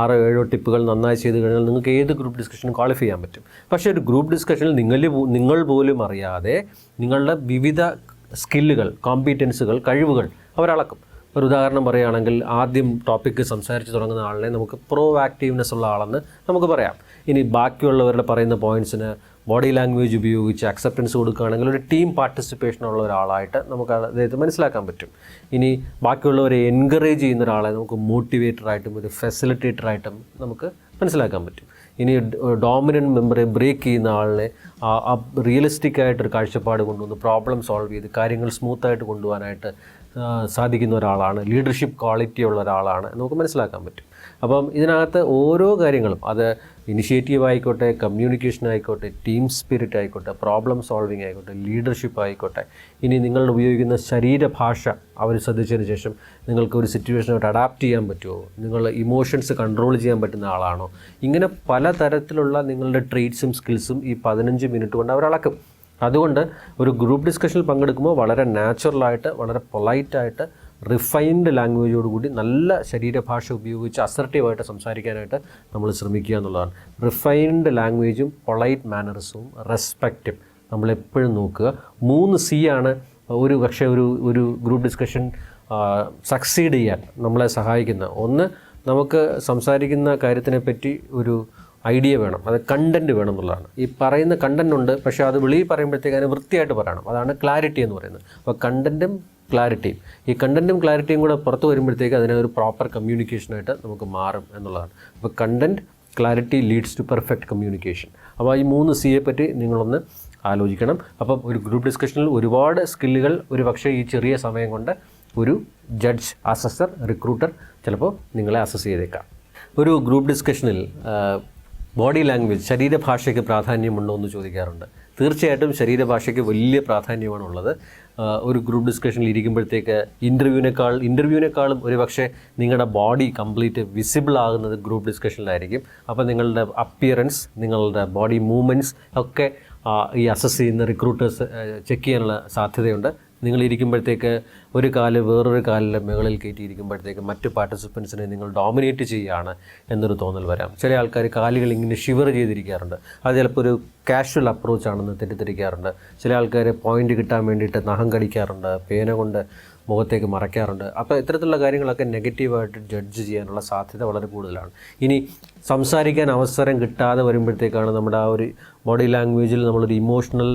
6-7 ടിപ്പുകൾ നന്നായി ചെയ്ത് കഴിഞ്ഞാൽ നിങ്ങൾക്ക് ഏത് ഗ്രൂപ്പ് ഡിസ്കഷനും ക്വാളിഫൈ ചെയ്യാൻ പറ്റും. പക്ഷേ ഒരു ഗ്രൂപ്പ് ഡിസ്കഷനിൽ നിങ്ങൾ പോലും അറിയാതെ നിങ്ങളുടെ വിവിധ സ്കില്ലുകൾ, കോമ്പീറ്റൻസുകൾ, കഴിവുകൾ അവരളക്കും. ഒരു ഉദാഹരണം പറയുകയാണെങ്കിൽ ആദ്യം ടോപ്പിക്ക് സംസാരിച്ച് തുടങ്ങുന്ന ആളിനെ നമുക്ക് പ്രോആക്റ്റീവ്നെസ് ഉള്ള ആളെന്ന് നമുക്ക് പറയാം. ഇനി ബാക്കിയുള്ളവരുടെ പറയുന്ന പോയിൻറ്റ്സിന് ബോഡി ലാംഗ്വേജ് ഉപയോഗിച്ച് അക്സെപ്റ്റൻസ് കൊടുക്കുകയാണെങ്കിൽ ഒരു ടീം പാർട്ടിസിപ്പേഷനുള്ള ഒരാളായിട്ട് നമുക്ക് അദ്ദേഹത്തെ മനസ്സിലാക്കാൻ പറ്റും. ഇനി ബാക്കിയുള്ളവരെ എൻകറേജ് ചെയ്യുന്ന ഒരാളെ നമുക്ക് മോട്ടിവേറ്ററായിട്ടും ഒരു ഫെസിലിറ്റേറ്ററായിട്ടും നമുക്ക് മനസ്സിലാക്കാൻ പറ്റും. ഇനി ഡോമിനൻ്റ് മെമ്പറെ ബ്രേക്ക് ചെയ്യുന്ന ആളിനെ റിയലിസ്റ്റിക് ആയിട്ടൊരു കാഴ്ചപ്പാട് കൊണ്ടുവന്ന് പ്രോബ്ലം സോൾവ് ചെയ്ത് കാര്യങ്ങൾ സ്മൂത്തായിട്ട് കൊണ്ടുപോകാനായിട്ട് സാധിക്കുന്ന ഒരാളാണ്, ലീഡർഷിപ്പ് ക്വാളിറ്റി ഉള്ള ഒരാളാണ് നമുക്ക് മനസ്സിലാക്കാൻ പറ്റും. അപ്പം ഇതിനകത്ത് ഓരോ കാര്യങ്ങളും, അത് ഇനിഷ്യേറ്റീവ് ആയിക്കോട്ടെ, കമ്മ്യൂണിക്കേഷൻ ആയിക്കോട്ടെ, ടീം സ്പിരിറ്റ് ആയിക്കോട്ടെ, പ്രോബ്ലം സോൾവിങ് ആയിക്കോട്ടെ, ലീഡർഷിപ്പ് ആയിക്കോട്ടെ, ഇനി നിങ്ങൾ ഉപയോഗിക്കുന്ന ശരീരഭാഷ അവർ ശ്രദ്ധിച്ചതിന് ശേഷം നിങ്ങൾക്ക് ഒരു സിറ്റുവേഷനായിട്ട് അഡാപ്റ്റ് ചെയ്യാൻ പറ്റുമോ, നിങ്ങൾ ഇമോഷൻസ് കൺട്രോൾ ചെയ്യാൻ പറ്റുന്ന ആളാണോ, ഇങ്ങനെ പലതരത്തിലുള്ള നിങ്ങളുടെ ട്രെയ്റ്റ്സും സ്കിൽസും ഈ 15 മിനിറ്റ് കൊണ്ട് അവർ അളക്കും. അതുകൊണ്ട് ഒരു ഗ്രൂപ്പ് ഡിസ്കഷനിൽ പങ്കെടുക്കുമ്പോൾ വളരെ നാച്ചുറലായിട്ട്, വളരെ പൊളൈറ്റായിട്ട്, റിഫൈൻഡ് ലാംഗ്വേജോടുകൂടി നല്ല ശരീരഭാഷ ഉപയോഗിച്ച് അസർട്ടീവായിട്ട് സംസാരിക്കാനായിട്ട് നമ്മൾ ശ്രമിക്കുക എന്നുള്ളതാണ്. റിഫൈൻഡ് ലാംഗ്വേജും പൊളൈറ്റ് മാനറിസവും റെസ്പെക്റ്റും നമ്മളെപ്പോഴും നോക്കുക. 3 C ആണ് ഒരു ഗ്രൂപ്പ് ഡിസ്കഷൻ സക്സീഡ് ചെയ്യാൻ നമ്മളെ സഹായിക്കുന്ന. ഒന്ന്, നമുക്ക് സംസാരിക്കുന്ന കാര്യത്തിനെപ്പറ്റി ഒരു ഐഡിയ വേണം, അത് കണ്ടൻറ്റ് വേണം എന്നുള്ളതാണ്. ഈ പറയുന്ന കണ്ടൻറ് ഉണ്ട്, പക്ഷേ അത് വെളിയിൽ പറയുമ്പോഴത്തേക്ക് അതിന് വൃത്തിയായിട്ട് പറയണം. അതാണ് ക്ലാരിറ്റി എന്ന് പറയുന്നത്. അപ്പോൾ കണ്ടൻറ്റും ക്ലാരിറ്റിയും, ഈ കണ്ടൻറ്റും ക്ലാരിറ്റിയും കൂടെ പുറത്ത് വരുമ്പോഴത്തേക്ക് അതിനെ ഒരു പ്രോപ്പർ കമ്മ്യൂണിക്കേഷനായിട്ട് നമുക്ക് മാറും എന്നുള്ളതാണ്. അപ്പോൾ content, clarity leads to perfect communication. അപ്പോൾ ഈ 3 Cയെ പറ്റി നിങ്ങളൊന്ന് ആലോചിക്കണം. അപ്പം ഒരു ഗ്രൂപ്പ് ഡിസ്കഷനിൽ ഒരുപാട് സ്കില്ലുകൾ ഒരു പക്ഷേ ഈ ചെറിയ സമയം കൊണ്ട് ഒരു ജഡ്ജ്, അസസർ, റിക്രൂട്ടർ ചിലപ്പോൾ നിങ്ങളെ അസസ് ചെയ്തേക്കാം. ഒരു ഗ്രൂപ്പ് ഡിസ്കഷനിൽ ബോഡി ലാംഗ്വേജ്, ശരീരഭാഷയ്ക്ക് പ്രാധാന്യമുണ്ടോ എന്ന് ചോദിക്കാറുണ്ട്. തീർച്ചയായിട്ടും ശരീരഭാഷയ്ക്ക് വലിയ പ്രാധാന്യമാണുള്ളത്. ഒരു ഗ്രൂപ്പ് ഡിസ്കഷനിൽ ഇരിക്കുമ്പോഴത്തേക്ക് ഇൻ്റർവ്യൂവിനേക്കാളും ഒരു പക്ഷേ നിങ്ങളുടെ ബോഡി കംപ്ലീറ്റ് വിസിബിൾ ആകുന്നത് ഗ്രൂപ്പ് ഡിസ്കഷനിലായിരിക്കും. അപ്പോൾ നിങ്ങളുടെ അപ്പിയറൻസ്, നിങ്ങളുടെ ബോഡി മൂവ്മെൻറ്റ്സ് ഒക്കെ ഈ അസസ് ചെയ്യുന്ന റിക്രൂട്ടേഴ്സ് ചെക്ക് ചെയ്യാനുള്ള സാധ്യതയുണ്ട്. നിങ്ങളിരിക്കുമ്പോഴത്തേക്ക് ഒരു കാല് വേറൊരു കാലിൻ്റെ മുകളിൽ കയറ്റിയിരിക്കുമ്പോഴത്തേക്ക് മറ്റ് പാർട്ടിസിപ്പൻസിനെ നിങ്ങൾ ഡോമിനേറ്റ് ചെയ്യുകയാണ് എന്നൊരു തോന്നൽ വരാം. ചില ആൾക്കാർ കാലുകൾ ഇങ്ങനെ ഷിവർ ചെയ്തിരിക്കാറുണ്ട്. അത് ചിലപ്പോൾ ഒരു കാഷ്വൽ അപ്രോച്ചാണെന്ന് തെറ്റിദ്ധരിക്കാറുണ്ട്. ചില ആൾക്കാർ പോയിൻ്റ് കിട്ടാൻ വേണ്ടിയിട്ട് നഖം കടിക്കാറുണ്ട്, പേന കൊണ്ട് മുഖത്തേക്ക് മറയ്ക്കാറുണ്ട്. അപ്പോൾ ഇത്തരത്തിലുള്ള കാര്യങ്ങളൊക്കെ നെഗറ്റീവായിട്ട് ജഡ്ജ് ചെയ്യാനുള്ള സാധ്യത വളരെ കൂടുതലാണ്. ഇനി സംസാരിക്കാൻ അവസരം കിട്ടാതെ വരുമ്പോഴത്തേക്കാണ് നമ്മുടെ ആ ഒരു ബോഡി ലാംഗ്വേജിൽ നമ്മളൊരു ഇമോഷണൽ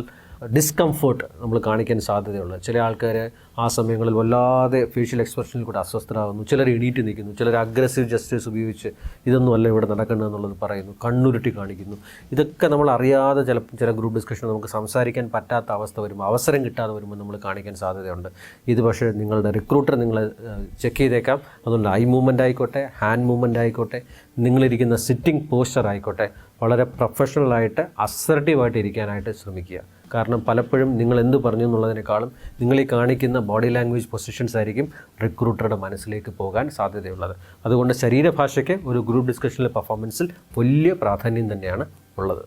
ഡിസ്കംഫേർട്ട് നമ്മൾ കാണിക്കാൻ സാധ്യതയുള്ളത്. ചില ആൾക്കാർ ആ സമയങ്ങളിൽ വല്ലാതെ ഫേഷ്യൽ എക്സ്പ്രഷനിൽ കൂടെ അസ്വസ്ഥരാകുന്നു. ചിലർ എണീറ്റ് നിൽക്കുന്നു, ചിലർ അഗ്രസീവ് ജസ്റ്റേഴ്സ് ഉപയോഗിച്ച് ഇതൊന്നുമല്ല ഇവിടെ നടക്കേണ്ടതെന്നുള്ളത് പറയുന്നു, കണ്ണുരുട്ടി കാണിക്കുന്നു. ഇതൊക്കെ നമ്മൾ അറിയാതെ ചില ഗ്രൂപ്പ് ഡിസ്കഷൻ നമുക്ക് സംസാരിക്കാൻ പറ്റാത്ത അവസ്ഥ വരുമ്പോൾ, അവസരം കിട്ടാതെ വരുമ്പോൾ നമ്മൾ കാണിക്കാൻ സാധ്യതയുണ്ട്. ഇത് പക്ഷേ നിങ്ങളുടെ റിക്രൂട്ടർ നിങ്ങളെ ചെക്ക് ചെയ്തേക്കാം. അതുകൊണ്ട് ഐ മൂവ്മെൻ്റ് ആയിക്കോട്ടെ, ഹാൻഡ് മൂവ്മെൻ്റ് ആയിക്കോട്ടെ, നിങ്ങളിരിക്കുന്ന സിറ്റിംഗ് പോസ്ചർ ആയിക്കോട്ടെ, വളരെ പ്രൊഫഷണലായിട്ട് അസർട്ടീവായിട്ട് ഇരിക്കാനായിട്ട് ശ്രമിക്കുക. കാരണം പലപ്പോഴും നിങ്ങൾ എന്ത് പറഞ്ഞു എന്നുള്ളതിനേക്കാളും നിങ്ങൾ ഈ കാണിക്കുന്ന ബോഡി ലാംഗ്വേജ് പൊസിഷൻസ് ആയിരിക്കും റിക്രൂട്ടറുടെ മനസ്സിലേക്ക് പോകാൻ സാധ്യതയുള്ളത്. അതുകൊണ്ട് ശരീരഭാഷയ്ക്ക് ഒരു ഗ്രൂപ്പ് ഡിസ്കഷനിലെ പെർഫോമൻസിൽ വലിയ പ്രാധാന്യം തന്നെയാണ് ഉള്ളത്.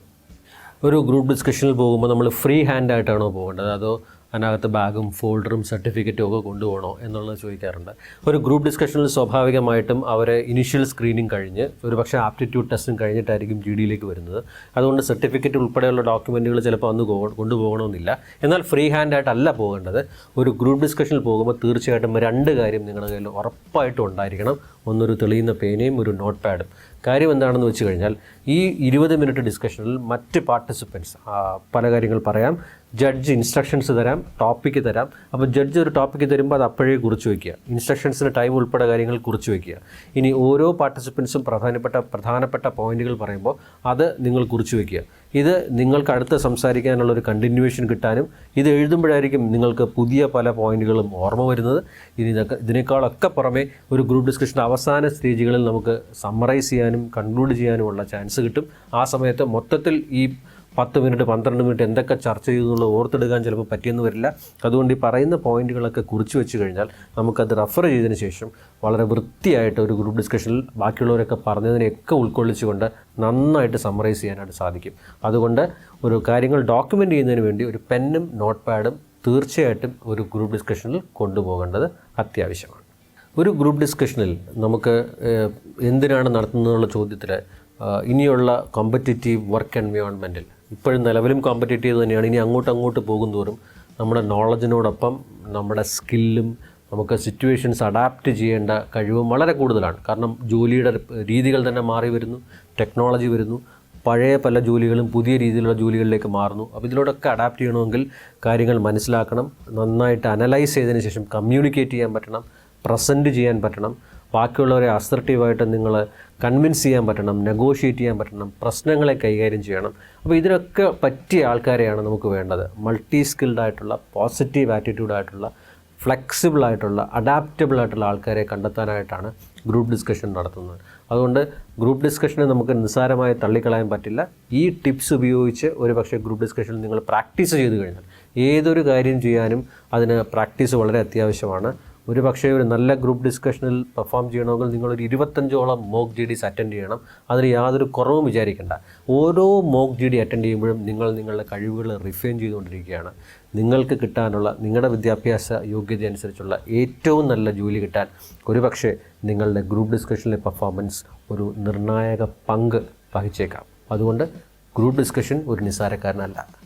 ഒരു ഗ്രൂപ്പ് ഡിസ്കഷനിൽ പോകുമ്പോൾ നമ്മൾ ഫ്രീ ഹാൻഡായിട്ടാണോ പോകേണ്ടത്, അതോ അതിനകത്ത് ബാഗും ഫോൾഡറും സർട്ടിഫിക്കറ്റും ഒക്കെ കൊണ്ടുപോകണോ എന്നുള്ളത് ചോദിക്കാറുണ്ട്. ഒരു ഗ്രൂപ്പ് ഡിസ്കഷനിൽ സ്വാഭാവികമായിട്ടും അവർ ഇനിഷ്യൽ സ്ക്രീനിങ് കഴിഞ്ഞ് ഒരു പക്ഷേ ആപ്റ്റിറ്റ്യൂഡ് ടെസ്റ്റും കഴിഞ്ഞിട്ടായിരിക്കും GDയിലേക്ക് വരുന്നത്. അതുകൊണ്ട് സർട്ടിഫിക്കറ്റ് ഉൾപ്പെടെയുള്ള ഡോക്യുമെൻറ്റുകൾ ചിലപ്പോൾ അന്ന് കൊണ്ടുപോകണമെന്നില്ല. എന്നാൽ ഫ്രീ ഹാൻഡായിട്ടല്ല പോകേണ്ടത്. ഒരു ഗ്രൂപ്പ് ഡിസ്കഷനിൽ പോകുമ്പോൾ തീർച്ചയായിട്ടും 2 കാര്യം നിങ്ങളുടെ കയ്യിൽ ഉറപ്പായിട്ടും ഉണ്ടായിരിക്കണം. ഒന്നൊരു തെളിയുന്ന പേനയും ഒരു നോട്ട് പാഡും. കാര്യം എന്താണെന്ന് വെച്ച് കഴിഞ്ഞാൽ ഈ 20 മിനിറ്റ് ഡിസ്കഷനിൽ മറ്റ് പാർട്ടിസിപ്പൻസ് പല കാര്യങ്ങൾ പറയാം. ജഡ്ജ് ഇൻസ്ട്രക്ഷൻസ് തരാം, ടോപ്പിക്ക് തരാം. അപ്പോൾ ജഡ്ജ് ഒരു ടോപ്പിക്ക് തരുമ്പോൾ അത് അപ്പോഴേ കുറിച്ച് വയ്ക്കുക. ഇൻസ്ട്രക്ഷൻസിന് ടൈം ഉൾപ്പെടെ കാര്യങ്ങൾ കുറിച്ച് വയ്ക്കുക. ഇനി ഓരോ പാർട്ടിസിപ്പൻസും പ്രധാനപ്പെട്ട പോയിന്റുകൾ പറയുമ്പോൾ അത് നിങ്ങൾ കുറിച്ച് വയ്ക്കുക. ഇത് നിങ്ങൾക്ക് അടുത്ത് സംസാരിക്കാനുള്ളൊരു കണ്ടിന്യൂവേഷൻ കിട്ടാനും ഇത് എഴുതുമ്പോഴായിരിക്കും നിങ്ങൾക്ക് പുതിയ പല പോയിന്റുകളും ഓർമ്മ വരുന്നത്. ഇതിനേക്കാളൊക്കെ പുറമെ ഒരു ഗ്രൂപ്പ് ഡിസ്കഷൻ്റെ അവസാന സ്റ്റേജുകളിൽ നമുക്ക് സമ്മറൈസ് ചെയ്യാനും കൺക്ലൂഡ് ചെയ്യാനുമുള്ള ചാൻസ് കിട്ടും. ആ സമയത്ത് മൊത്തത്തിൽ ഈ 10 മിനിറ്റ് 12 മിനിറ്റ് എന്തൊക്കെ ചർച്ച ചെയ്തു എന്നുള്ളത് ഓർത്തെടുക്കാൻ ചിലപ്പോൾ പറ്റിയെന്ന് വരില്ല. അതുകൊണ്ട് ഈ പറയുന്ന പോയിന്റുകളൊക്കെ കുറിച്ച് വെച്ച് കഴിഞ്ഞാൽ നമുക്കത് റെഫർ ചെയ്തതിന് ശേഷം വളരെ വൃത്തിയായിട്ട് ഒരു ഗ്രൂപ്പ് ഡിസ്കഷനിൽ ബാക്കിയുള്ളവരൊക്കെ പറഞ്ഞതിനെയൊക്കെ ഉൾക്കൊള്ളിച്ചുകൊണ്ട് നന്നായിട്ട് സമ്മറൈസ് ചെയ്യാനായിട്ട് സാധിക്കും. അതുകൊണ്ട് ഒരു കാര്യങ്ങൾ ഡോക്യുമെൻ്റ് ചെയ്യുന്നതിന് വേണ്ടി ഒരു പെന്നും നോട്ട് പാഡും തീർച്ചയായിട്ടും ഒരു ഗ്രൂപ്പ് ഡിസ്കഷനിൽ കൊണ്ടുപോകേണ്ടത് അത്യാവശ്യമാണ്. ഒരു ഗ്രൂപ്പ് ഡിസ്കഷനിൽ നമുക്ക് എന്തിനാണ് നടത്തുന്നതെന്നുള്ള ചോദ്യത്തിൽ ഇനിയുള്ള കോമ്പറ്റിറ്റീവ് വർക്ക് എൻവയോൺമെൻറ്റിൽ ഇപ്പോഴും നിലവിലും കോമ്പറ്റിറ്റീവ് തന്നെയാണ്. ഇനി അങ്ങോട്ട് പോകുന്തോറും നമ്മുടെ നോളജിനോടൊപ്പം നമ്മുടെ സ്കില്ലും നമുക്ക് സിറ്റുവേഷൻസ് അഡാപ്റ്റ് ചെയ്യേണ്ട കഴിവും വളരെ കൂടുതലാണ്. കാരണം ജോലിയുടെ രീതികൾ തന്നെ മാറി വരുന്നു, ടെക്നോളജി വരുന്നു, പഴയ പല ജോലികളും പുതിയ രീതിയിലുള്ള ജോലികളിലേക്ക് മാറുന്നു. അപ്പോൾ ഇതിലൂടെയൊക്കെ അഡാപ്റ്റ് ചെയ്യണമെങ്കിൽ കാര്യങ്ങൾ മനസ്സിലാക്കണം, നന്നായിട്ട് അനലൈസ് ചെയ്തതിന് ശേഷം കമ്മ്യൂണിക്കേറ്റ് ചെയ്യാൻ പറ്റണം, പ്രസൻറ്റ് ചെയ്യാൻ പറ്റണം, ബാക്കിയുള്ളവരെ അസർട്ടീവായിട്ട് നിങ്ങൾ കൺവിൻസ് ചെയ്യാൻ പറ്റണം, നെഗോഷിയേറ്റ് ചെയ്യാൻ പറ്റണം, പ്രശ്നങ്ങളെ കൈകാര്യം ചെയ്യണം. അപ്പോൾ ഇതിനൊക്കെ പറ്റിയ ആൾക്കാരെയാണ് നമുക്ക് വേണ്ടത്. മൾട്ടി സ്കിൽഡായിട്ടുള്ള, പോസിറ്റീവ് ആറ്റിറ്റ്യൂഡായിട്ടുള്ള, ഫ്ലെക്സിബിളായിട്ടുള്ള, അഡാപ്റ്റബിളായിട്ടുള്ള ആൾക്കാരെ കണ്ടെത്താനായിട്ടാണ് ഗ്രൂപ്പ് ഡിസ്കഷൻ നടത്തുന്നത്. അതുകൊണ്ട് ഗ്രൂപ്പ് ഡിസ്കഷനെ നമുക്ക് നിസ്സാരമായി തള്ളിക്കളയാൻ പറ്റില്ല. ഈ ടിപ്സ് ഉപയോഗിച്ച് ഒരു പക്ഷേ ഗ്രൂപ്പ് ഡിസ്കഷനിൽ നിങ്ങൾ പ്രാക്ടീസ് ചെയ്ത് കഴിഞ്ഞാൽ ഏതൊരു കാര്യം ചെയ്യാനും അതിന് പ്രാക്ടീസ് വളരെ അത്യാവശ്യമാണ്. ഒരു പക്ഷേ ഒരു നല്ല ഗ്രൂപ്പ് ഡിസ്കഷനിൽ പെർഫോം ചെയ്യണമെങ്കിൽ നിങ്ങളൊരു 25ഓളം മോക്ക് GDs അറ്റൻഡ് ചെയ്യണം. അതിന് യാതൊരു കുറവും വിചാരിക്കേണ്ട. ഓരോ മോക്ക് GD അറ്റൻഡ് ചെയ്യുമ്പോഴും നിങ്ങൾ നിങ്ങളുടെ കഴിവുകൾ റിഫൈൻ ചെയ്തുകൊണ്ടിരിക്കുകയാണ്. നിങ്ങൾക്ക് കിട്ടാനുള്ള നിങ്ങളുടെ വിദ്യാഭ്യാസ യോഗ്യത അനുസരിച്ചുള്ള ഏറ്റവും നല്ല ജോലി കിട്ടാൻ ഒരുപക്ഷെ നിങ്ങളുടെ ഗ്രൂപ്പ് ഡിസ്കഷനിലെ പെർഫോമൻസ് ഒരു നിർണായക പങ്ക് വഹിച്ചേക്കാം. അതുകൊണ്ട് ഗ്രൂപ്പ് ഡിസ്കഷൻ ഒരു നിസ്സാരക്കാരനല്ല.